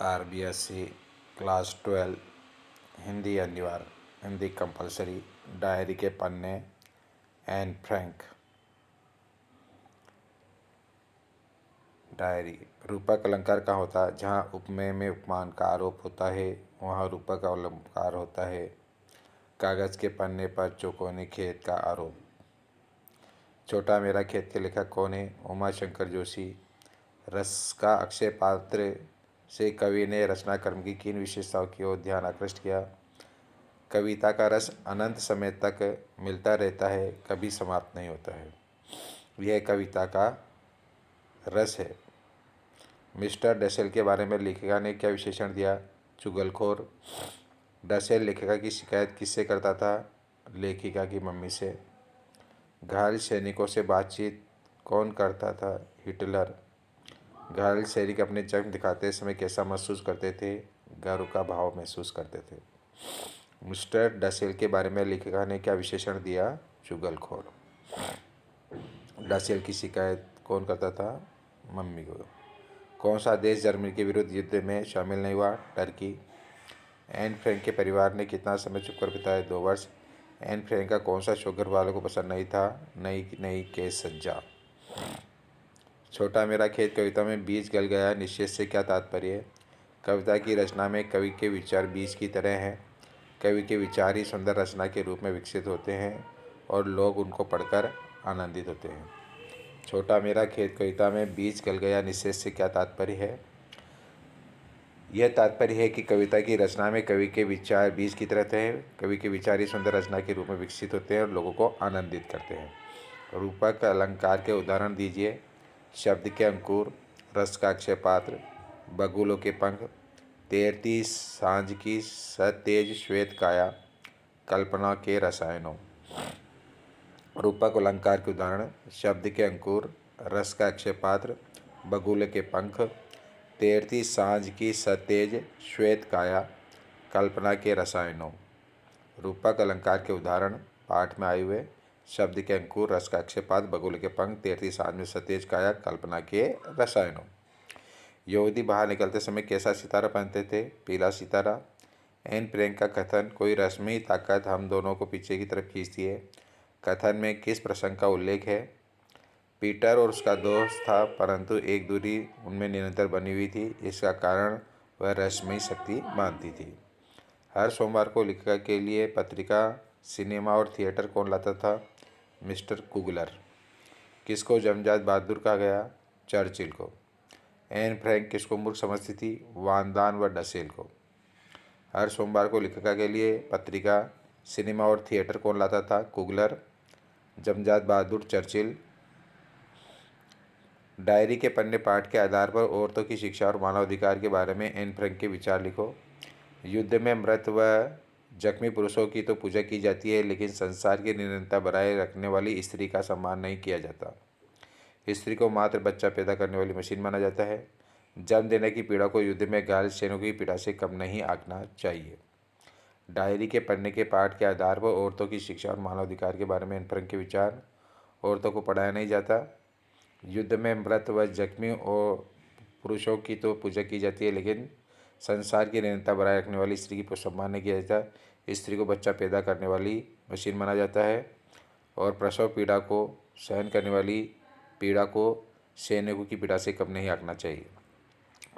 RBSC class 12 Hindi अनिवार्य, Hindi compulsory. Diary के पन्ने, एन फ्रैंक। डायरी रूपक अलंकार का होता है। जहाँ उपमेय में उपमान का आरोप होता है वहाँ रूपक अलंकार होता है। कागज़ के पन्ने पर चौकोने खेत का आरोप। छोटा मेरा खेत के लेखक कौन है? उमा शंकर जोशी। रस का अक्षय पात्र से कवि ने रचना क्रम की किन विशेषताओं की ओर ध्यान आकृष्ट किया? कविता का रस अनंत समय तक मिलता रहता है, कभी समाप्त नहीं होता है। यह कविता का रस है। मिस्टर डसेल के बारे में लेखिका ने क्या विशेषण दिया? चुगलखोर। डसेल लेखिका की शिकायत किससे करता था? लेखिका की मम्मी से। घायल सैनिकों से बातचीत कौन करता था? हिटलर। घायल सैनिक अपने जख्म दिखाते समय कैसा महसूस करते थे? गर्व का भाव महसूस करते थे। मिस्टर डसेल के बारे में लेखिका ने क्या विशेषण दिया? चुगलखोर। डसेल की शिकायत कौन करता था? मम्मी को। कौन सा देश जर्मनी के विरुद्ध युद्ध में शामिल नहीं हुआ? टर्की। एन फ्रैंक के परिवार ने कितना समय चुपकर बिताया? 2 वर्ष। एन फ्रैंक का कौन सा शो घर वालों को पसंद नहीं था? नई नई केस सज्जा। छोटा मेरा खेत कविता में बीज गल गया निश्चय से क्या तात्पर्य? कविता की रचना में कवि के विचार बीज की तरह हैं। कवि के विचार ही सुंदर रचना के रूप में विकसित होते हैं और लोग उनको पढ़कर आनंदित होते हैं। छोटा मेरा खेत कविता में बीज गल गया निश्चय से क्या तात्पर्य है? यह तात्पर्य है कि कविता की रचना में कवि के विचार बीज की तरह हैं। कवि के विचार ही सुंदर रचना के रूप में विकसित होते हैं और लोगों को आनंदित करते हैं। रूपक अलंकार के उदाहरण दीजिए। शब्द के अंकुर, रस का अक्षय पात्र, बगुलों के पंख, तैरती सांझ की सतेज श्वेत काया, कल्पना के रसायनों। रूपक अलंकार के उदाहरण: शब्द के अंकुर, रस का अक्षय पात्र, बगुलों के पंख, तैरती सांझ की सतेज श्वेत काया, कल्पना के रसायनों। रूपक अलंकार के उदाहरण पाठ में आए हुए: शब्द के अंकुर, रस का अक्षय पात्र, बगुल के पंख, तैरती सांझ में सतेज काया, कल्पना के रसायनों। यहूदी बाहर निकलते समय कैसा सितारा पहनते थे? पीला सितारा। एन फ्रैंक का कथन, कोई रश्मि ताकत हम दोनों को पीछे की तरफ खींचती है, कथन में किस प्रसंग का उल्लेख है? पीटर और उसका दोस्त था, परंतु एक दूरी उनमें निरंतर बनी हुई थी। इसका कारण वह रहस्यमयी शक्ति मानती थी। हर सोमवार को लेखिका के लिए पत्रिका, सिनेमा और थिएटर कौन लाता था? Mister Coogler. किसको जमजात बहादुर कहा गया? चर्चिल को। एन फ्रैंक किसको मूर्ख समझती थी? वानदान व डसेल को। हर सोमवार को लेखिका के लिए पत्रिका, सिनेमा और थिएटर कौन लाता था? कुगलर। जमजात बहादुर, चर्चिल। डायरी के पन्ने पाठ के आधार पर औरतों की शिक्षा और मानवाधिकार के बारे में एन फ्रैंक के विचार लिखो। युद्ध में मृत व जख्मी पुरुषों की तो पूजा की जाती है, लेकिन संसार की निरंतरता बनाए रखने वाली स्त्री का सम्मान नहीं किया जाता। स्त्री को मात्र बच्चा पैदा करने वाली मशीन माना जाता है। जन्म देने की पीड़ा को युद्ध में घायल सैनिकों की पीड़ा से कम नहीं आंकना चाहिए। डायरी के पढ़ने के पाठ के आधार पर औरतों की शिक्षा और मानवाधिकार के बारे में एन फ्रैंक के विचार: औरतों को पढ़ाया नहीं जाता। युद्ध में मृत व जख्मी और पुरुषों की तो पूजा की जाती है, लेकिन संसार की निरंतरता बनाए रखने वाली स्त्री की सम्मान नहीं किया जाता। स्त्री को बच्चा पैदा करने वाली मशीन माना जाता है और प्रसव पीड़ा को सहन करने वाली पीड़ा को सैनिकों की पीड़ा से कम नहीं आंकना चाहिए।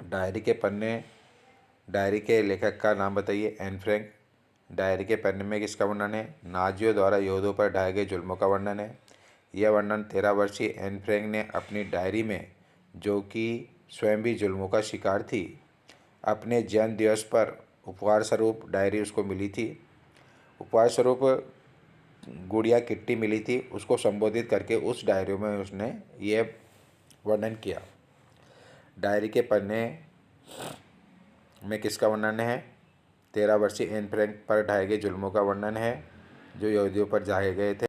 डायरी के पन्ने, डायरी के लेखक का नाम बताइए। Anne Frank. डायरी के पन्ने में किसका वर्णन है? नाजियों द्वारा यहूदियों पर ढाए गए जुल्मों का वर्णन है। यह वर्णन 13 वर्षीय एन फ्रैंक ने अपनी डायरी में, जो कि स्वयं भी जुल्मों का शिकार थी, अपने जन्म दिवस पर उपहार स्वरूप डायरी उसको मिली थी। उपहार स्वरूप गुड़िया किट्टी मिली थी, उसको संबोधित करके उस डायरी में उसने यह वर्णन किया। डायरी के पन्ने में किसका वर्णन है? 13 वर्षीय एन फ्रैंक पर ढाए गए जुल्मों का वर्णन है, जो यहूदियों पर ढाए गए थे।